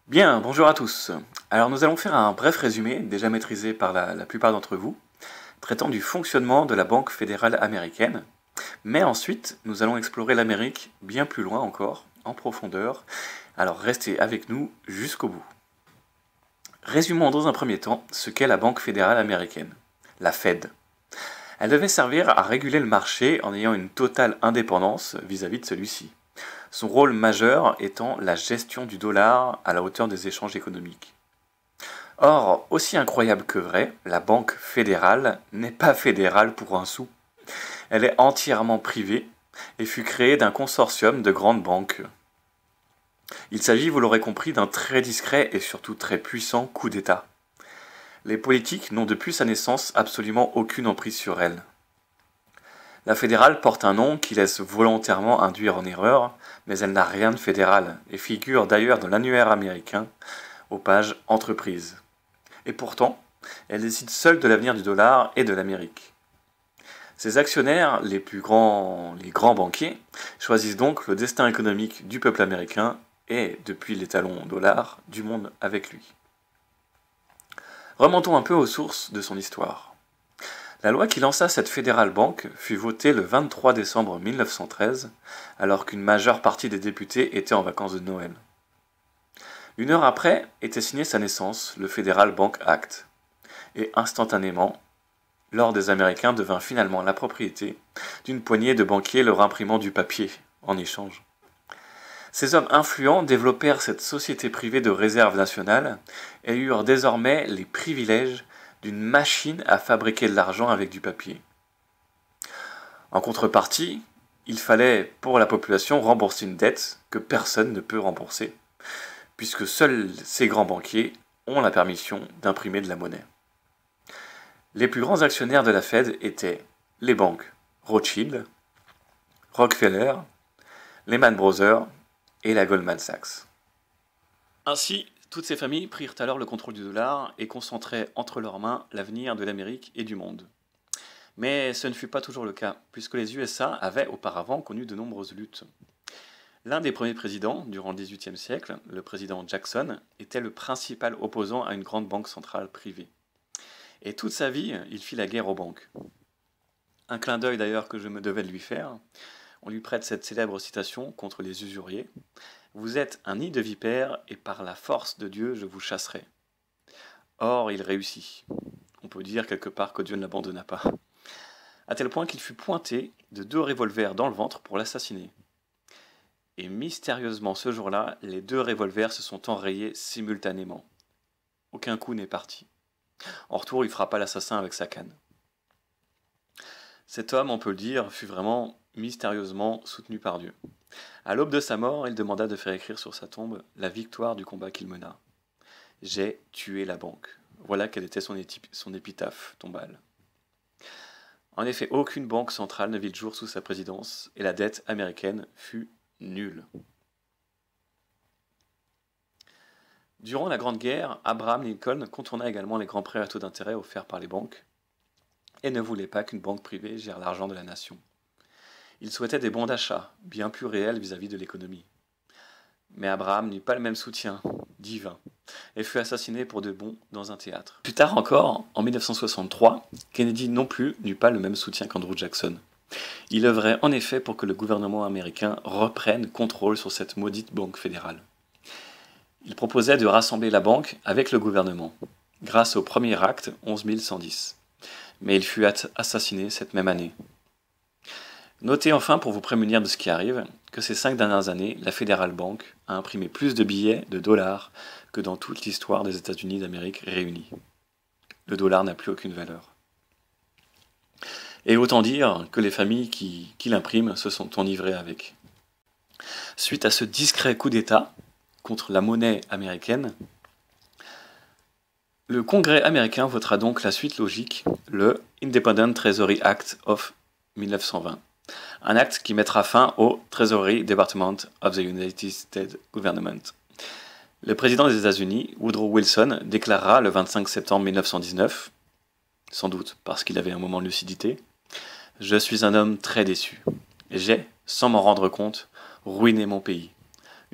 Bien, bonjour à tous. Alors nous allons faire un bref résumé, déjà maîtrisé par la plupart d'entre vous, traitant du fonctionnement de la Banque fédérale américaine, mais ensuite nous allons explorer l'Amérique bien plus loin encore, en profondeur, alors restez avec nous jusqu'au bout. Résumons dans un premier temps ce qu'est la Banque fédérale américaine, la Fed. Elle devait servir à réguler le marché en ayant une totale indépendance vis-à-vis de celui-ci. Son rôle majeur étant la gestion du dollar à la hauteur des échanges économiques. Or, aussi incroyable que vrai, la Banque fédérale n'est pas fédérale pour un sou. Elle est entièrement privée et fut créée d'un consortium de grandes banques. Il s'agit, vous l'aurez compris, d'un très discret et surtout très puissant coup d'État. Les politiques n'ont depuis sa naissance absolument aucune emprise sur elle. La fédérale porte un nom qui laisse volontairement induire en erreur, mais elle n'a rien de fédéral et figure d'ailleurs dans l'annuaire américain aux pages Entreprises. Et pourtant, elle décide seule de l'avenir du dollar et de l'Amérique. Ses actionnaires, les grands banquiers, choisissent donc le destin économique du peuple américain et, depuis l'étalon dollar, du monde avec lui. Remontons un peu aux sources de son histoire. La loi qui lança cette Federal Bank fut votée le 23 décembre 1913, alors qu'une majeure partie des députés étaient en vacances de Noël. Une heure après était signée sa naissance, le Federal Bank Act, et instantanément, l'or des Américains devint finalement la propriété d'une poignée de banquiers leur imprimant du papier en échange. Ces hommes influents développèrent cette société privée de réserve nationale et eurent désormais les privilèges d'une machine à fabriquer de l'argent avec du papier. En contrepartie, il fallait pour la population rembourser une dette que personne ne peut rembourser, puisque seuls ces grands banquiers ont la permission d'imprimer de la monnaie. Les plus grands actionnaires de la Fed étaient les banques Rothschild, Rockefeller, Lehman Brothers et la Goldman Sachs. Ainsi, toutes ces familles prirent alors le contrôle du dollar et concentraient entre leurs mains l'avenir de l'Amérique et du monde. Mais ce ne fut pas toujours le cas, puisque les USA avaient auparavant connu de nombreuses luttes. L'un des premiers présidents, durant le XVIIIe siècle, le président Jackson, était le principal opposant à une grande banque centrale privée. Et toute sa vie, il fit la guerre aux banques. Un clin d'œil d'ailleurs que je me devais de lui faire, on lui prête cette célèbre citation contre les usuriers. Vous êtes un nid de vipères et par la force de Dieu je vous chasserai. Or il réussit. On peut dire quelque part que Dieu ne l'abandonna pas. À tel point qu'il fut pointé de 2 revolvers dans le ventre pour l'assassiner. Et mystérieusement ce jour-là, les 2 revolvers se sont enrayés simultanément. Aucun coup n'est parti. En retour, il frappa l'assassin avec sa canne. Cet homme, on peut le dire, fut vraiment mystérieusement soutenu par Dieu. À l'aube de sa mort, il demanda de faire écrire sur sa tombe la victoire du combat qu'il mena. « J'ai tué la banque ». Voilà quelle était son épitaphe tombale. En effet, aucune banque centrale ne vit le jour sous sa présidence, et la dette américaine fut nulle. Durant la Grande Guerre, Abraham Lincoln contourna également les grands prêts à taux d'intérêt offerts par les banques et ne voulait pas qu'une banque privée gère l'argent de la nation. Il souhaitait des bons d'achat, bien plus réels vis-à-vis de l'économie. Mais Abraham n'eut pas le même soutien divin et fut assassiné pour de bon dans un théâtre. Plus tard encore, en 1963, Kennedy non plus n'eut pas le même soutien qu'Andrew Jackson. Il œuvrait en effet pour que le gouvernement américain reprenne contrôle sur cette maudite banque fédérale. Il proposait de rassembler la banque avec le gouvernement, grâce au premier acte 11110. Mais il fut assassiné cette même année. Notez enfin, pour vous prémunir de ce qui arrive, que ces 5 dernières années, la Federal Bank a imprimé plus de billets de dollars que dans toute l'histoire des États-Unis d'Amérique réunis. Le dollar n'a plus aucune valeur. Et autant dire que les familles qui l'impriment se sont enivrées avec. Suite à ce discret coup d'État contre la monnaie américaine, le Congrès américain votera donc la suite logique, le Independent Treasury Act of 1920, un acte qui mettra fin au Treasury Department of the United States Government. Le président des États-Unis, Woodrow Wilson, déclarera le 25 septembre 1919, sans doute parce qu'il avait un moment de lucidité, « Je suis un homme très déçu. J'ai, sans m'en rendre compte, ruiné mon pays.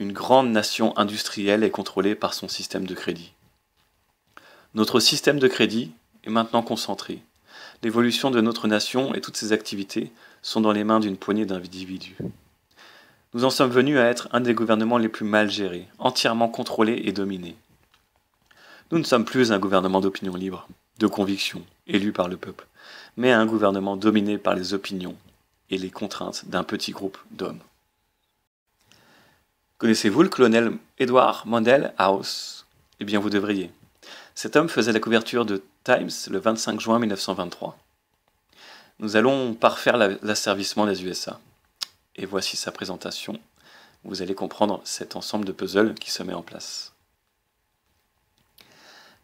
une grande nation industrielle est contrôlée par son système de crédit. Notre système de crédit est maintenant concentré. L'évolution de notre nation et toutes ses activités sont dans les mains d'une poignée d'individus. Nous en sommes venus à être un des gouvernements les plus mal gérés, entièrement contrôlés et dominés. Nous ne sommes plus un gouvernement d'opinion libre, de conviction, élu par le peuple, mais un gouvernement dominé par les opinions et les contraintes d'un petit groupe d'hommes. Connaissez-vous le colonel Edward Mandell House? Eh bien, vous devriez. Cet homme faisait la couverture de Times le 25 juin 1923. Nous allons parfaire l'asservissement des USA. Et voici sa présentation. Vous allez comprendre cet ensemble de puzzles qui se met en place.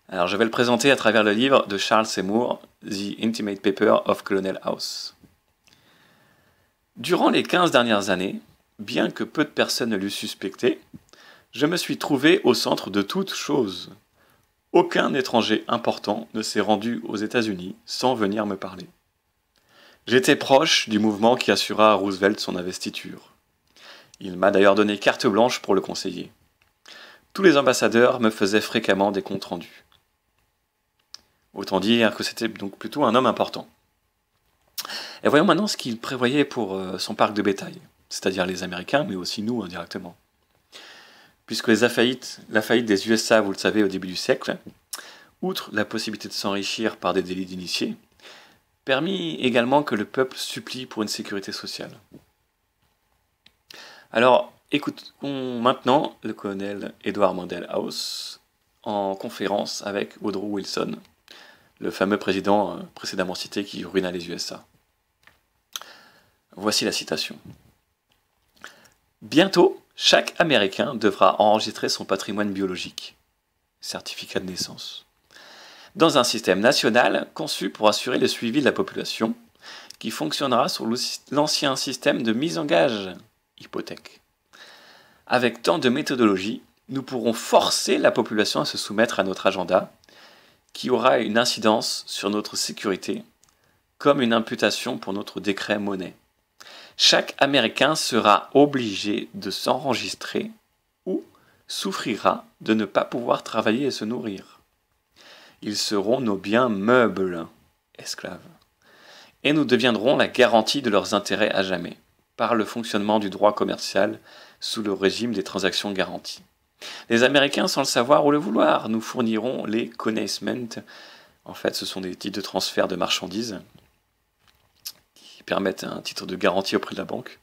Alors, je vais le présenter à travers le livre de Charles Seymour, The Intimate Paper of Colonel House. Durant les 15 dernières années, bien que peu de personnes ne l'eussent suspecté, je me suis trouvé au centre de toutes choses. Aucun étranger important ne s'est rendu aux États-Unis sans venir me parler. J'étais proche du mouvement qui assura à Roosevelt son investiture. Il m'a d'ailleurs donné carte blanche pour le conseiller. Tous les ambassadeurs me faisaient fréquemment des comptes rendus. Autant dire que c'était donc plutôt un homme important. Et voyons maintenant ce qu'il prévoyait pour son parc de bétail, c'est-à-dire les Américains, mais aussi nous indirectement. Puisque la faillite des USA, vous le savez, au début du siècle, outre la possibilité de s'enrichir par des délits d'initiés, permit également que le peuple supplie pour une sécurité sociale. Alors, écoutons maintenant le colonel Edward Mandell House en conférence avec Woodrow Wilson, le fameux président précédemment cité qui ruina les USA. Voici la citation. Bientôt, chaque Américain devra enregistrer son patrimoine biologique, certificat de naissance, dans un système national conçu pour assurer le suivi de la population, qui fonctionnera sur l'ancien système de mise en gage, hypothèque. Avec tant de méthodologies, nous pourrons forcer la population à se soumettre à notre agenda, qui aura une incidence sur notre sécurité, comme une imputation pour notre décret monnaie. Chaque Américain sera obligé de s'enregistrer ou souffrira de ne pas pouvoir travailler et se nourrir. Ils seront nos biens meubles, esclaves, et nous deviendrons la garantie de leurs intérêts à jamais, par le fonctionnement du droit commercial sous le régime des transactions garanties. Les Américains, sans le savoir ou le vouloir, nous fourniront les consignements. En fait, ce sont des titres de transfert de marchandises qui permettent un titre de garantie auprès de la banque.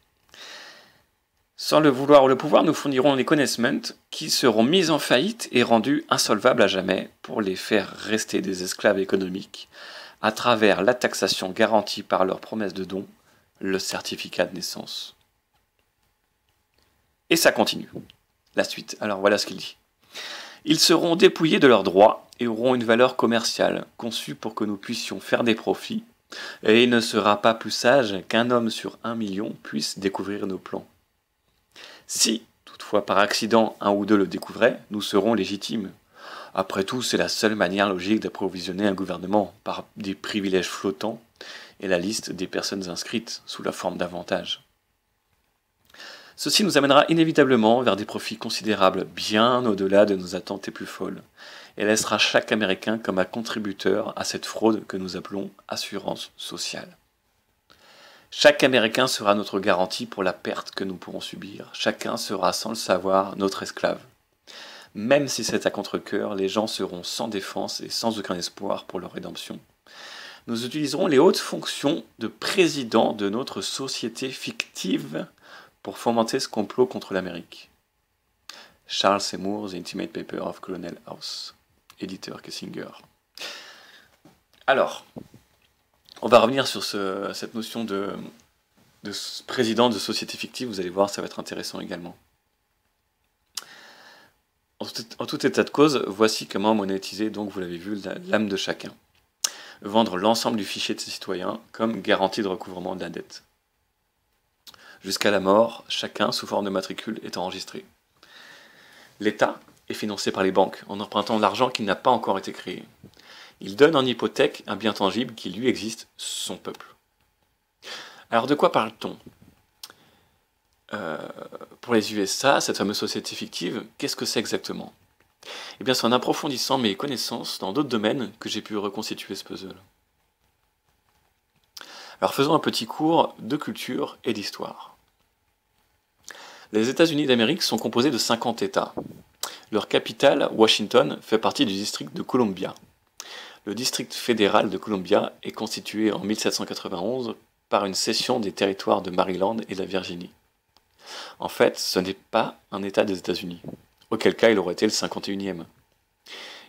Sans le vouloir ou le pouvoir, nous fournirons les consignements qui seront mis en faillite et rendus insolvables à jamais pour les faire rester des esclaves économiques à travers la taxation garantie par leur promesse de don, le certificat de naissance. Et ça continue. La suite. Alors voilà ce qu'il dit. Ils seront dépouillés de leurs droits et auront une valeur commerciale conçue pour que nous puissions faire des profits, et il ne sera pas plus sage qu'un homme sur 1 million puisse découvrir nos plans. Si, toutefois par accident, un ou deux le découvraient, nous serons légitimes. Après tout, c'est la seule manière logique d'approvisionner un gouvernement par des privilèges flottants et la liste des personnes inscrites sous la forme d'avantages. Ceci nous amènera inévitablement vers des profits considérables bien au-delà de nos attentes les plus folles, et laissera chaque Américain comme un contributeur à cette fraude que nous appelons assurance sociale. Chaque Américain sera notre garantie pour la perte que nous pourrons subir. Chacun sera, sans le savoir, notre esclave. Même si c'est à contre-cœur, les gens seront sans défense et sans aucun espoir pour leur rédemption. Nous utiliserons les hautes fonctions de président de notre société fictive pour fomenter ce complot contre l'Amérique. Charles Seymour, The Intimate Paper of Colonel House, éditeur Kissinger. Alors, on va revenir sur cette notion de président de société fictive, vous allez voir, ça va être intéressant également. En tout état de cause, voici comment monétiser, donc vous l'avez vu, l'âme de chacun. Vendre l'ensemble du fichier de ses citoyens comme garantie de recouvrement de la dette. Jusqu'à la mort, chacun, sous forme de matricule, est enregistré. L'État est financé par les banques en empruntant de l'argent qui n'a pas encore été créé. Il donne en hypothèque un bien tangible qui lui existe, son peuple. Alors de quoi parle-t-on ? pour les USA, cette fameuse société fictive, qu'est-ce que c'est exactement? Eh bien, c'est en approfondissant mes connaissances dans d'autres domaines que j'ai pu reconstituer ce puzzle. Alors faisons un petit cours de culture et d'histoire. Les États-Unis d'Amérique sont composés de 50 États. Leur capitale, Washington, fait partie du district de Columbia. Le district fédéral de Columbia est constitué en 1791 par une cession des territoires de Maryland et de la Virginie. En fait, ce n'est pas un État des États-Unis, auquel cas il aurait été le 51e.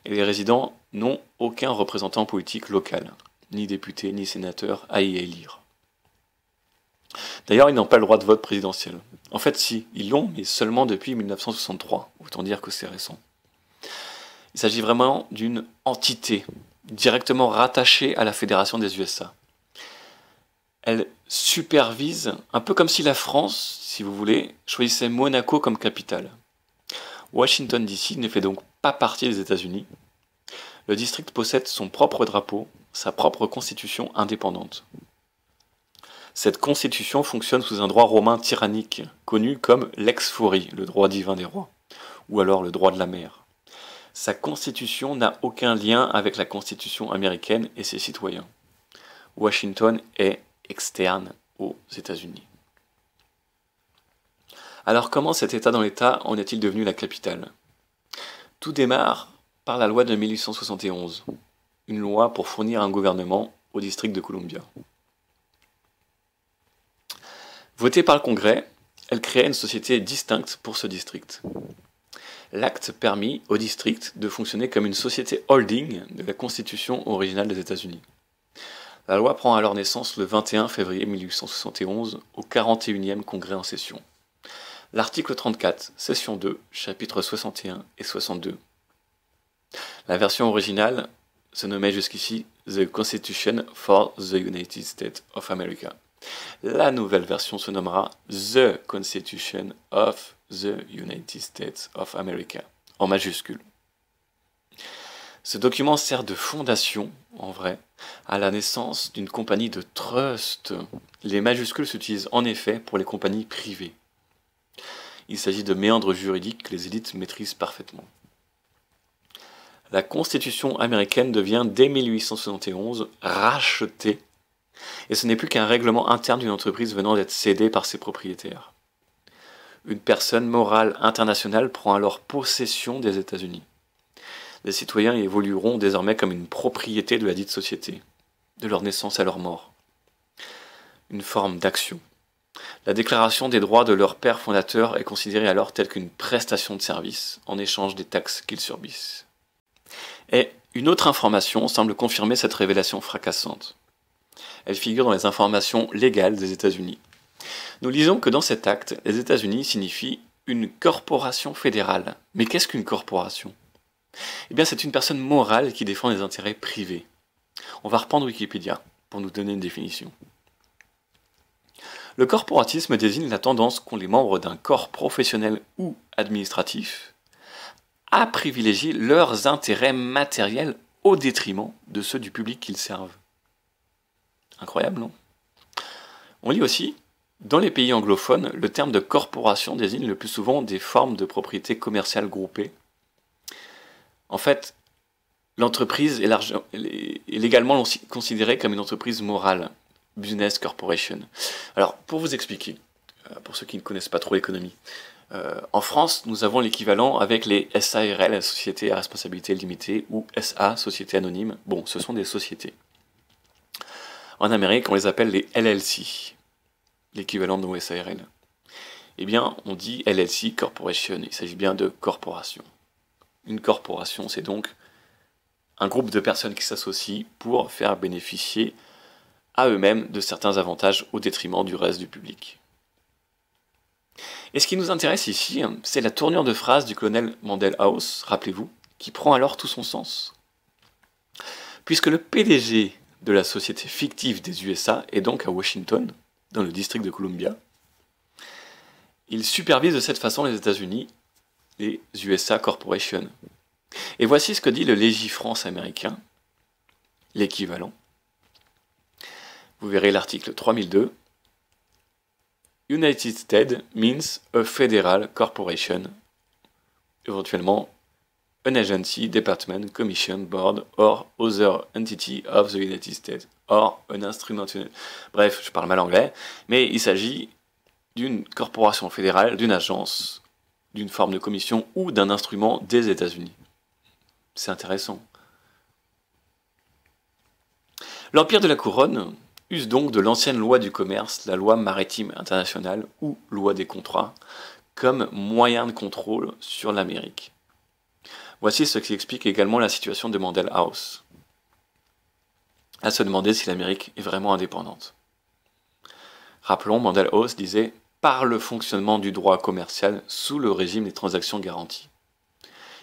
Et les résidents n'ont aucun représentant politique local, ni député, ni sénateur à y élire. D'ailleurs, ils n'ont pas le droit de vote présidentiel. En fait, si, ils l'ont, mais seulement depuis 1963, autant dire que c'est récent. Il s'agit vraiment d'une entité, directement rattachée à la Fédération des USA. Elle supervise, un peu comme si la France, si vous voulez, choisissait Monaco comme capitale. Washington DC ne fait donc pas partie des États-Unis. Le district possède son propre drapeau, sa propre constitution indépendante. Cette constitution fonctionne sous un droit romain tyrannique, connu comme lex fori, le droit divin des rois, ou alors le droit de la mer. Sa constitution n'a aucun lien avec la constitution américaine et ses citoyens. Washington est externe aux États-Unis. Alors comment cet État dans l'État en est-il devenu la capitale? Tout démarre par la loi de 1871, une loi pour fournir un gouvernement au district de Columbia. Votée par le Congrès, elle créait une société distincte pour ce district. L'acte permit au district de fonctionner comme une société holding de la Constitution originale des États-Unis. La loi prend alors naissance le 21 février 1871 au 41e Congrès en session. L'article 34, session 2, chapitres 61 et 62. La version originale se nommait jusqu'ici The Constitution for the United States of America. La nouvelle version se nommera The Constitution of the United States of America, en majuscule. Ce document sert de fondation, en vrai, à la naissance d'une compagnie de trust. Les majuscules s'utilisent en effet pour les compagnies privées. Il s'agit de méandres juridiques que les élites maîtrisent parfaitement. La Constitution américaine devient dès 1871 rachetée, et ce n'est plus qu'un règlement interne d'une entreprise venant d'être cédée par ses propriétaires. Une personne morale internationale prend alors possession des États-Unis. Les citoyens y évolueront désormais comme une propriété de la dite société, de leur naissance à leur mort. Une forme d'action. La déclaration des droits de leur père fondateur est considérée alors telle qu'une prestation de service en échange des taxes qu'ils subissent. Et une autre information semble confirmer cette révélation fracassante. Elle figure dans les informations légales des États-Unis. Nous lisons que dans cet acte, les États-Unis signifient une corporation fédérale. Mais qu'est-ce qu'une corporation? Eh bien, c'est une personne morale qui défend les intérêts privés. On va reprendre Wikipédia pour nous donner une définition. Le corporatisme désigne la tendance qu'ont les membres d'un corps professionnel ou administratif à privilégier leurs intérêts matériels au détriment de ceux du public qu'ils servent. Incroyable, non? On lit aussi, dans les pays anglophones, le terme de corporation désigne le plus souvent des formes de propriété commerciale groupées. En fait, l'entreprise est légalement considérée comme une entreprise morale, business corporation. Alors, pour vous expliquer, pour ceux qui ne connaissent pas trop l'économie, en France, nous avons l'équivalent avec les SARL, Sociétés à responsabilité limitée, ou SA, Société anonyme. Bon, ce sont des sociétés. En Amérique, on les appelle les LLC, l'équivalent de nos SARL. Eh bien, on dit LLC Corporation, il s'agit bien de corporation. Une corporation, c'est donc un groupe de personnes qui s'associent pour faire bénéficier à eux-mêmes de certains avantages au détriment du reste du public. Et ce qui nous intéresse ici, c'est la tournure de phrase du colonel Mandelhaus, rappelez-vous, qui prend alors tout son sens. Puisque le PDG de la société fictive des USA est donc à Washington, dans le district de Columbia, il supervise de cette façon les États-Unis, les USA Corporation. Et voici ce que dit le Légifrance américain, l'équivalent. Vous verrez l'article 3002. United States means a federal corporation, éventuellement an agency, department, commission, board, or other entity of the United States, or an instrument. Bref, je parle mal anglais, mais il s'agit d'une corporation fédérale, d'une agence, d'une forme de commission ou d'un instrument des États-Unis. C'est intéressant. L'Empire de la Couronne use donc de l'ancienne loi du commerce, la loi maritime internationale ou loi des contrats, comme moyen de contrôle sur l'Amérique. Voici ce qui explique également la situation de Mandel House. À se demander si l'Amérique est vraiment indépendante. Rappelons, Mandel House disait « par le fonctionnement du droit commercial sous le régime des transactions garanties ».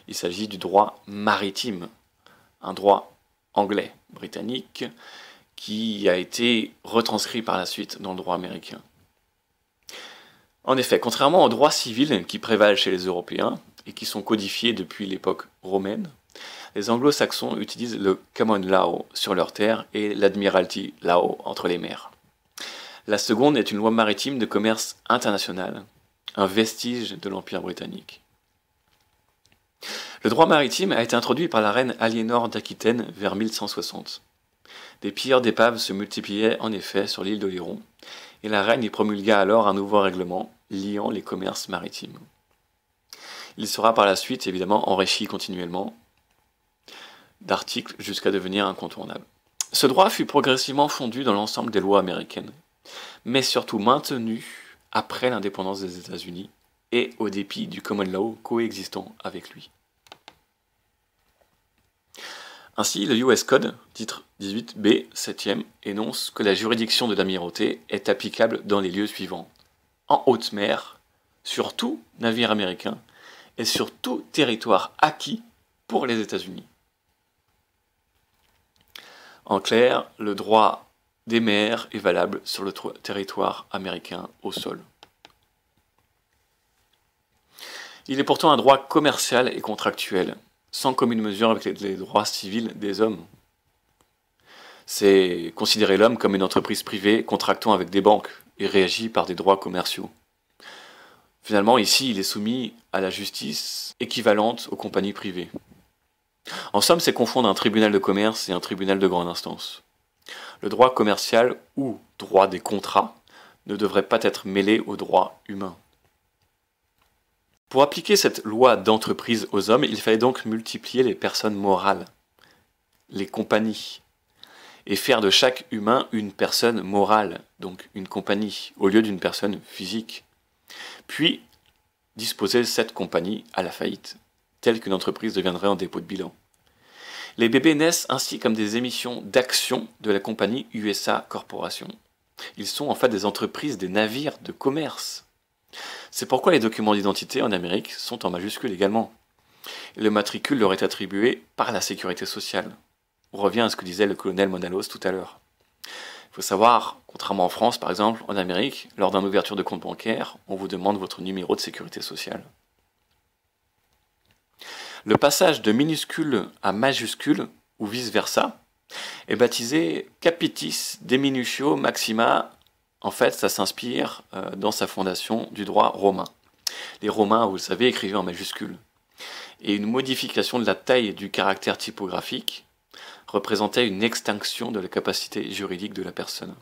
Il s'agit du droit maritime, un droit anglais, britannique, qui a été retranscrit par la suite dans le droit américain. En effet, contrairement aux droits civils qui prévalent chez les Européens et qui sont codifiés depuis l'époque romaine, les anglo-saxons utilisent le common law sur leurs terres et l'admiralty law entre les mers. La seconde est une loi maritime de commerce international, un vestige de l'Empire britannique. Le droit maritime a été introduit par la reine Aliénor d'Aquitaine vers 1160. Des pilleurs d'épaves se multipliaient en effet sur l'île d'Oléron, et la reine y promulgua alors un nouveau règlement liant les commerces maritimes. Il sera par la suite évidemment enrichi continuellement d'articles jusqu'à devenir incontournable. Ce droit fut progressivement fondu dans l'ensemble des lois américaines, mais surtout maintenu après l'indépendance des États-Unis et au dépit du common law coexistant avec lui. Ainsi, le US Code, titre 18b, 7e, énonce que la juridiction de l'amirauté est applicable dans les lieux suivants. En haute mer, sur tout navire américain et sur tout territoire acquis pour les États-Unis. En clair, le droit des mers est valable sur le territoire américain au sol. Il est pourtant un droit commercial et contractuel, sans commune mesure avec les droits civils des hommes. C'est considérer l'homme comme une entreprise privée contractant avec des banques et réagit par des droits commerciaux. Finalement, ici, il est soumis à la justice équivalente aux compagnies privées. En somme, c'est confondre un tribunal de commerce et un tribunal de grande instance. Le droit commercial ou droit des contrats ne devrait pas être mêlé au droit humain. Pour appliquer cette loi d'entreprise aux hommes, il fallait donc multiplier les personnes morales, les compagnies, et faire de chaque humain une personne morale, donc une compagnie, au lieu d'une personne physique. Puis, disposer cette compagnie à la faillite, telle qu'une entreprise deviendrait en dépôt de bilan. Les bébés naissent ainsi comme des émissions d'actions de la compagnie USA Corporation. Ils sont en fait des entreprises, des navires de commerce. C'est pourquoi les documents d'identité en Amérique sont en majuscules également. Le matricule leur est attribué par la sécurité sociale. On revient à ce que disait le colonel Monalos tout à l'heure. Il faut savoir, contrairement en France par exemple, en Amérique, lors d'une ouverture de compte bancaire, on vous demande votre numéro de sécurité sociale. Le passage de minuscule à majuscule, ou vice-versa, est baptisé Capitis Diminutio Maxima. En fait, ça s'inspire dans sa fondation du droit romain. Les Romains, vous le savez, écrivaient en majuscule. Et une modification de la taille du caractère typographique représentait une extinction de la capacité juridique de la personne.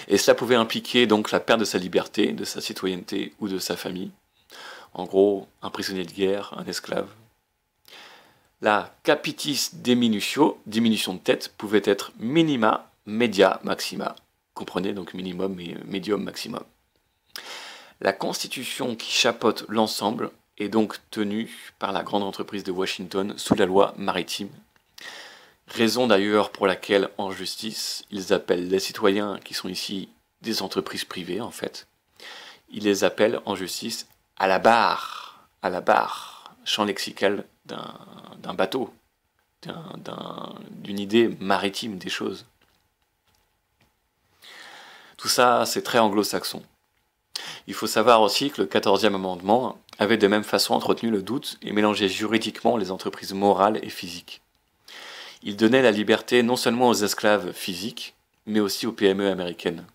Et cela pouvait impliquer donc la perte de sa liberté, de sa citoyenneté ou de sa famille. En gros, un prisonnier de guerre, un esclave. La capitis diminutio, diminution de tête, pouvait être minima, media, maxima. Comprenez donc minimum et medium, maximum. La constitution qui chapeaute l'ensemble est donc tenue par la grande entreprise de Washington sous la loi maritime. Raison d'ailleurs pour laquelle, en justice, ils appellent les citoyens, qui sont ici des entreprises privées en fait, ils les appellent en justice à la barre, champ lexical d'un bateau, d'une idée maritime des choses. Tout ça, c'est très anglo-saxon. Il faut savoir aussi que le 14e amendement avait de même façon entretenu le doute et mélangé juridiquement les entreprises morales et physiques. Il donnait la liberté non seulement aux esclaves physiques, mais aussi aux PME américaines.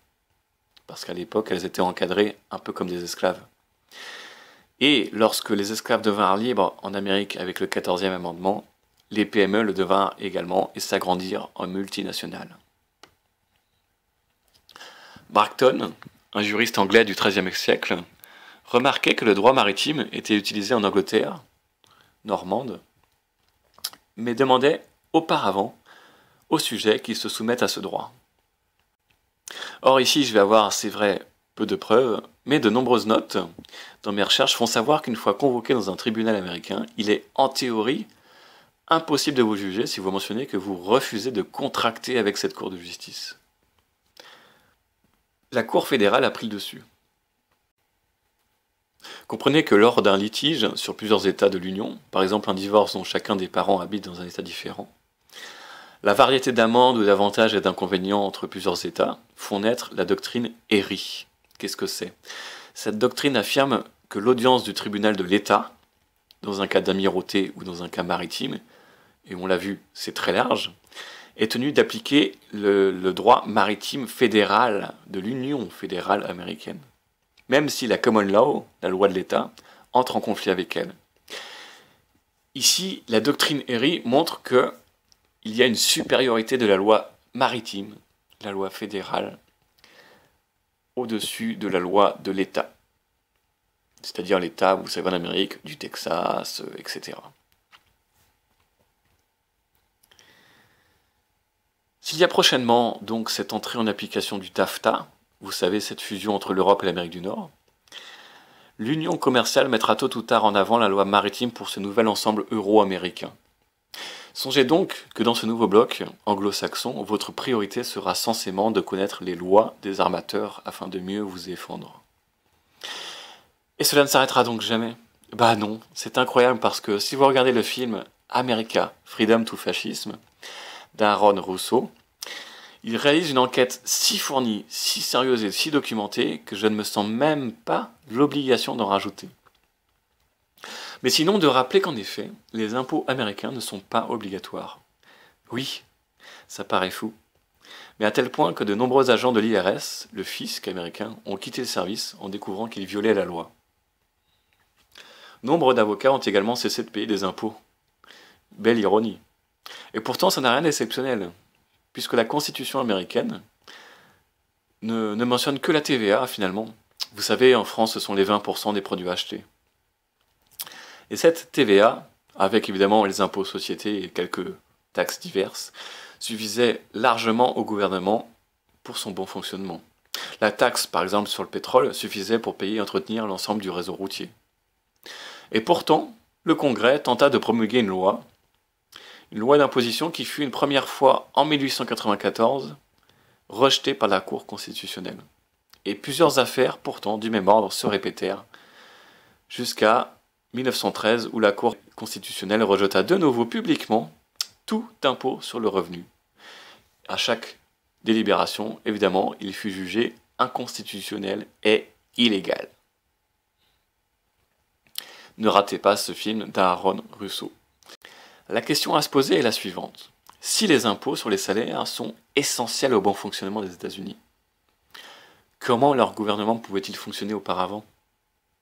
parce qu'à l'époque, elles étaient encadrées un peu comme des esclaves. Et lorsque les esclaves devinrent libres en Amérique avec le 14e amendement, les PME le devinrent également et s'agrandirent en multinationales. Bracton, un juriste anglais du XIIIe siècle, remarquait que le droit maritime était utilisé en Angleterre, normande, mais demandait auparavant aux sujets qu'ils se soumettent à ce droit. Or ici, je vais avoir, c'est vrai, peu de preuves, mais de nombreuses notes dans mes recherches font savoir qu'une fois convoqué dans un tribunal américain, il est en théorie impossible de vous juger si vous mentionnez que vous refusez de contracter avec cette cour de justice. La Cour fédérale a pris le dessus. Comprenez que lors d'un litige sur plusieurs États de l'Union, par exemple un divorce dont chacun des parents habite dans un État différent, la variété d'amendes ou d'avantages et d'inconvénients entre plusieurs États font naître la doctrine Erie. Qu'est-ce que c'est? Cette doctrine affirme que l'audience du tribunal de l'État, dans un cas d'amirauté ou dans un cas maritime, et on l'a vu, c'est très large, est tenue d'appliquer le droit maritime fédéral de l'Union fédérale américaine, même si la common law, la loi de l'État, entre en conflit avec elle. Ici, la doctrine Erie montre qu'il y a une supériorité de la loi maritime, la loi fédérale, au-dessus de la loi de l'État. C'est-à-dire l'État, vous savez, en Amérique, du Texas, etc. S'il y a prochainement donc cette entrée en application du TAFTA, vous savez, cette fusion entre l'Europe et l'Amérique du Nord, l'Union commerciale mettra tôt ou tard en avant la loi maritime pour ce nouvel ensemble euro-américain. Songez donc que dans ce nouveau bloc anglo-saxon, votre priorité sera censément de connaître les lois des armateurs afin de mieux vous défendre. Et cela ne s'arrêtera donc jamais? Bah non, c'est incroyable parce que si vous regardez le film America, Freedom to Fascism, d'Aaron Russo, il réalise une enquête si fournie, si sérieuse et si documentée que je ne me sens même pas l'obligation d'en rajouter. Mais sinon de rappeler qu'en effet, les impôts américains ne sont pas obligatoires. Oui, ça paraît fou. Mais à tel point que de nombreux agents de l'IRS, le fisc américain, ont quitté le service en découvrant qu'ils violaient la loi. Nombre d'avocats ont également cessé de payer des impôts. Belle ironie. Et pourtant, ça n'a rien d'exceptionnel, puisque la Constitution américaine ne mentionne que la TVA, finalement. Vous savez, en France, ce sont les 20% des produits achetés. Et cette TVA, avec évidemment les impôts sociétés et quelques taxes diverses, suffisait largement au gouvernement pour son bon fonctionnement. La taxe, par exemple, sur le pétrole suffisait pour payer et entretenir l'ensemble du réseau routier. Et pourtant, le Congrès tenta de promulguer une loi d'imposition qui fut une première fois en 1894 rejetée par la Cour constitutionnelle. Et plusieurs affaires, pourtant, du même ordre se répétèrent jusqu'à 1913 où la Cour constitutionnelle rejeta de nouveau publiquement tout impôt sur le revenu. À chaque délibération, évidemment, il fut jugé inconstitutionnel et illégal. Ne ratez pas ce film d'Aaron Russo. La question à se poser est la suivante. Si les impôts sur les salaires sont essentiels au bon fonctionnement des États-Unis, comment leur gouvernement pouvait-il fonctionner auparavant?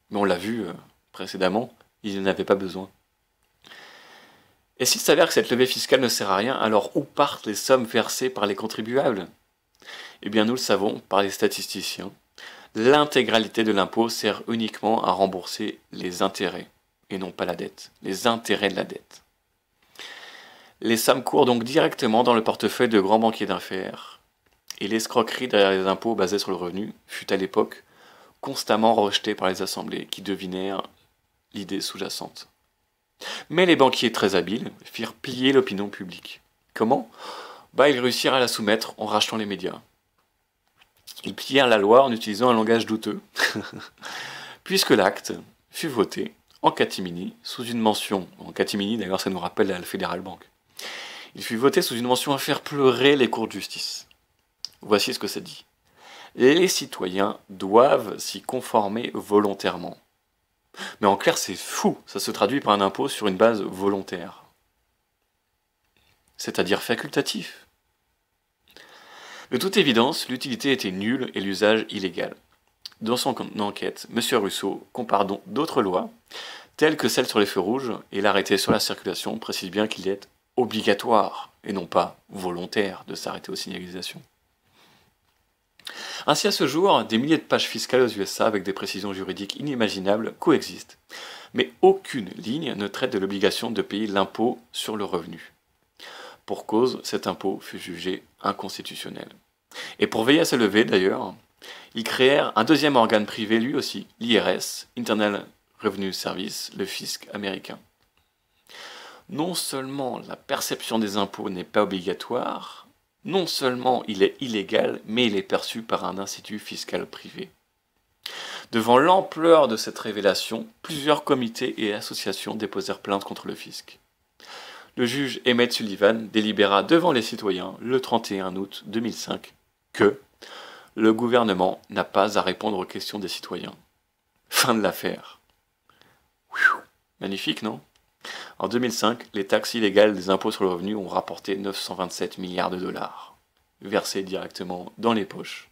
Mais on l'a vu précédemment, ils n'en avaient pas besoin. Et s'il s'avère que cette levée fiscale ne sert à rien, alors où partent les sommes versées par les contribuables? Eh bien nous le savons par les statisticiens, l'intégralité de l'impôt sert uniquement à rembourser les intérêts, et non pas la dette, les intérêts de la dette. Les sommes courent donc directement dans le portefeuille de grands banquiers d'affaires, et l'escroquerie derrière les impôts basés sur le revenu fut à l'époque constamment rejetée par les assemblées qui devinèrent l'idée sous-jacente. Mais les banquiers très habiles firent plier l'opinion publique. Comment? Ils réussirent à la soumettre en rachetant les médias. Ils plièrent la loi en utilisant un langage douteux, puisque l'acte fut voté en catimini, sous une mention, en catimini d'ailleurs ça nous rappelle la Federal Bank, il fut voté sous une mention à faire pleurer les cours de justice. Voici ce que ça dit. Les citoyens doivent s'y conformer volontairement. Mais en clair, c'est fou, ça se traduit par un impôt sur une base volontaire. C'est-à-dire facultatif. De toute évidence, l'utilité était nulle et l'usage illégal. Dans son enquête, M. Russo compare donc d'autres lois, telles que celle sur les feux rouges, et l'arrêté sur la circulation précise bien qu'il est obligatoire, et non pas volontaire, de s'arrêter aux signalisations. Ainsi, à ce jour, des milliers de pages fiscales aux USA avec des précisions juridiques inimaginables coexistent, mais aucune ligne ne traite de l'obligation de payer l'impôt sur le revenu. Pour cause, cet impôt fut jugé inconstitutionnel. Et pour veiller à sa levée, d'ailleurs, ils créèrent un deuxième organe privé, lui aussi, l'IRS, Internal Revenue Service, le fisc américain. Non seulement la perception des impôts n'est pas obligatoire, non seulement il est illégal, mais il est perçu par un institut fiscal privé. Devant l'ampleur de cette révélation, plusieurs comités et associations déposèrent plainte contre le fisc. Le juge Emmett Sullivan délibéra devant les citoyens le 31 août 2005 que le gouvernement n'a pas à répondre aux questions des citoyens. Fin de l'affaire. Magnifique, non? En 2005, les taxes illégales des impôts sur le revenu ont rapporté 927 milliards de dollars, versés directement dans les poches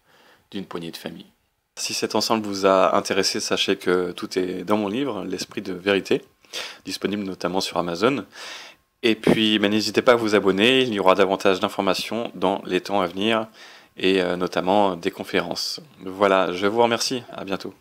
d'une poignée de familles. Si cet ensemble vous a intéressé, sachez que tout est dans mon livre, L'Esprit de Vérité, disponible notamment sur Amazon. Et puis, n'hésitez pas à vous abonner, il y aura davantage d'informations dans les temps à venir, et notamment des conférences. Voilà, je vous remercie, à bientôt.